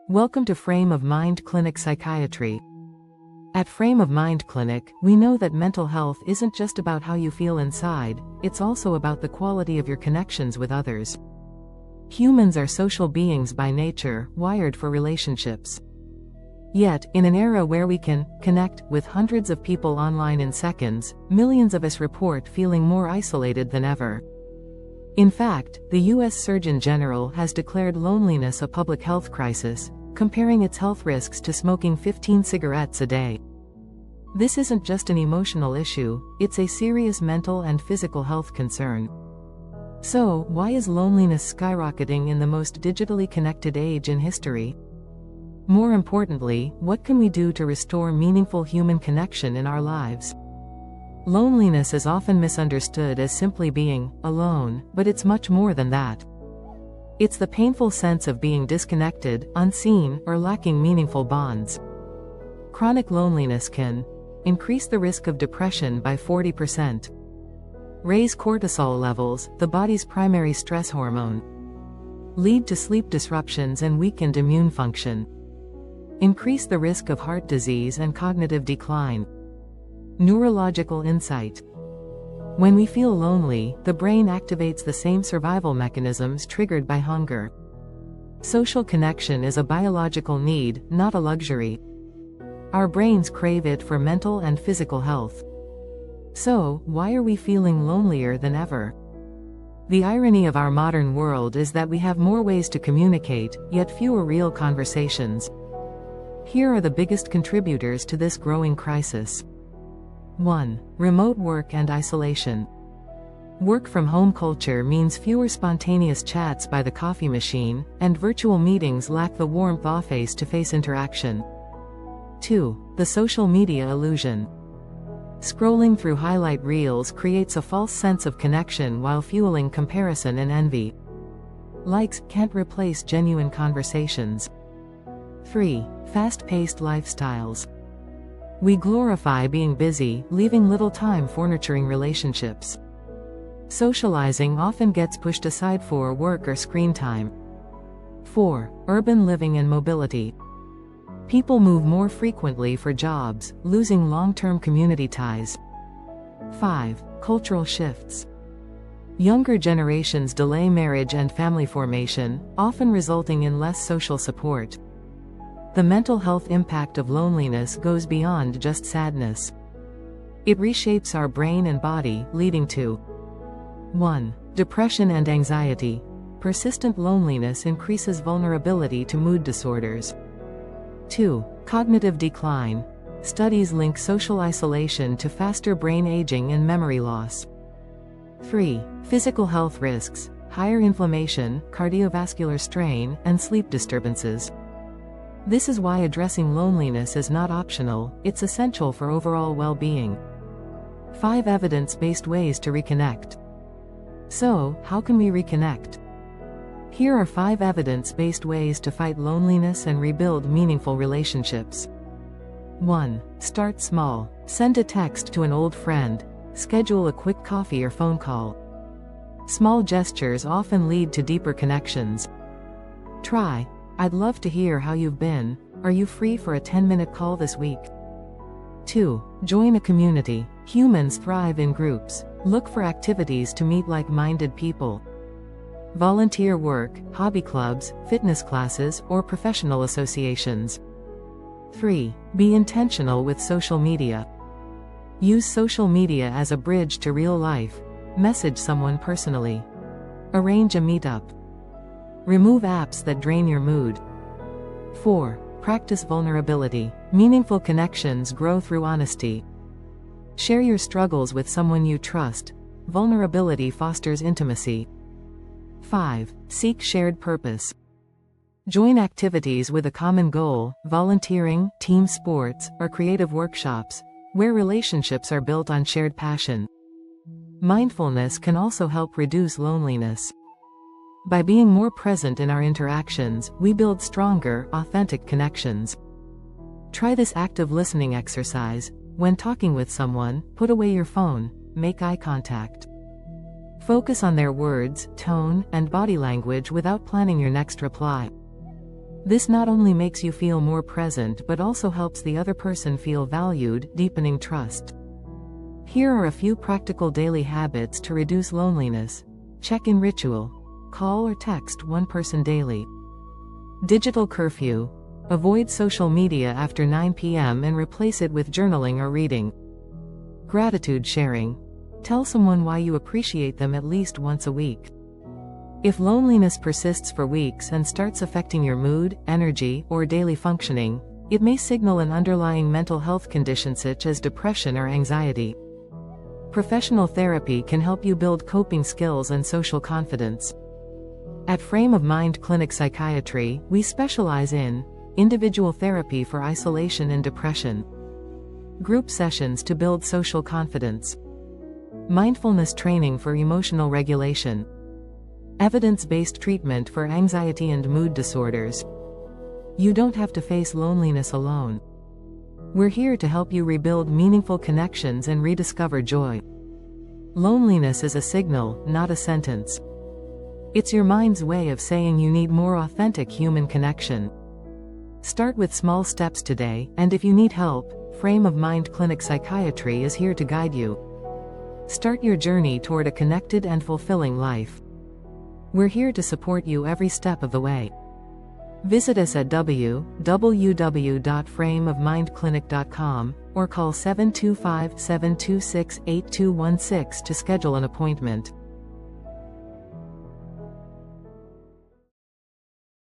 Welcome to Frame of Mind Clinic Psychiatry. At Frame of Mind Clinic, we know that mental health isn't just about how you feel inside, it's also about the quality of your connections with others. Humans are social beings by nature, wired for relationships. Yet, in an era where we can connect with hundreds of people online in seconds, millions of us report feeling more isolated than ever. In fact, the U.S. Surgeon General has declared loneliness a public health crisis, comparing its health risks to smoking 15 cigarettes a day. This isn't just an emotional issue, it's a serious mental and physical health concern. So, why is loneliness skyrocketing in the most digitally connected age in history? More importantly, what can we do to restore meaningful human connection in our lives? Loneliness is often misunderstood as simply being alone, but it's much more than that. It's the painful sense of being disconnected, unseen, or lacking meaningful bonds. Chronic loneliness can increase the risk of depression by 40%, raise cortisol levels, the body's primary stress hormone, lead to sleep disruptions and weakened immune function, increase the risk of heart disease and cognitive decline. Neurological insight. When we feel lonely, the brain activates the same survival mechanisms triggered by hunger. Social connection is a biological need, not a luxury. Our brains crave it for mental and physical health. So, why are we feeling lonelier than ever? The irony of our modern world is that we have more ways to communicate, yet fewer real conversations. Here are the biggest contributors to this growing crisis. 1. Remote work and isolation. Work-from-home culture means fewer spontaneous chats by the coffee machine, and virtual meetings lack the warmth of face-to-face interaction. 2. The social media illusion. Scrolling through highlight reels creates a false sense of connection while fueling comparison and envy. Likes can't replace genuine conversations. 3. Fast-paced lifestyles. We glorify being busy, leaving little time for nurturing relationships. Socializing often gets pushed aside for work or screen time. 4. Urban living and mobility. People move more frequently for jobs, losing long-term community ties. 5. Cultural shifts. Younger generations delay marriage and family formation, often resulting in less social support. The mental health impact of loneliness goes beyond just sadness. It reshapes our brain and body, leading to 1. Depression and anxiety. Persistent loneliness increases vulnerability to mood disorders. 2. Cognitive decline. Studies link social isolation to faster brain aging and memory loss. 3. Physical health risks. Higher inflammation, cardiovascular strain, and sleep disturbances. This is why addressing loneliness is not optional, it's essential for overall well-being. 5 evidence-based ways to reconnect. So, how can we reconnect? Here are 5 evidence-based ways to fight loneliness and rebuild meaningful relationships. 1. Start small. Send a text to an old friend. Schedule a quick coffee or phone call. Small gestures often lead to deeper connections. Try, "I'd love to hear how you've been. Are you free for a 10-minute call this week?" 2. Join a community. Humans thrive in groups. Look for activities to meet like-minded people. Volunteer work, hobby clubs, fitness classes, or professional associations. 3. Be intentional with social media. Use social media as a bridge to real life. Message someone personally. Arrange a meetup. Remove apps that drain your mood. 4. Practice vulnerability. Meaningful connections grow through honesty. Share your struggles with someone you trust. Vulnerability fosters intimacy. 5. Seek shared purpose. Join activities with a common goal, volunteering, team sports, or creative workshops, where relationships are built on shared passion. Mindfulness can also help reduce loneliness. By being more present in our interactions, we build stronger, authentic connections. Try this active listening exercise. When talking with someone, put away your phone, make eye contact. Focus on their words, tone, and body language without planning your next reply. This not only makes you feel more present but also helps the other person feel valued, deepening trust. Here are a few practical daily habits to reduce loneliness. Check-in ritual. Call or text one person daily. Digital curfew. Avoid social media after 9 p.m. and replace it with journaling or reading. Gratitude sharing. Tell someone why you appreciate them at least once a week. If loneliness persists for weeks and starts affecting your mood, energy, or daily functioning, it may signal an underlying mental health condition such as depression or anxiety. Professional therapy can help you build coping skills and social confidence. At Frame of Mind Clinic Psychiatry, we specialize in individual therapy for isolation and depression, group sessions to build social confidence, mindfulness training for emotional regulation, evidence-based treatment for anxiety and mood disorders. You don't have to face loneliness alone. We're here to help you rebuild meaningful connections and rediscover joy. Loneliness is a signal, not a sentence. It's your mind's way of saying you need more authentic human connection. Start with small steps today, and if you need help, Frame of Mind Clinic Psychiatry is here to guide you. Start your journey toward a connected and fulfilling life. We're here to support you every step of the way. Visit us at www.frameofmindclinic.com or call 725-726-8216 to schedule an appointment.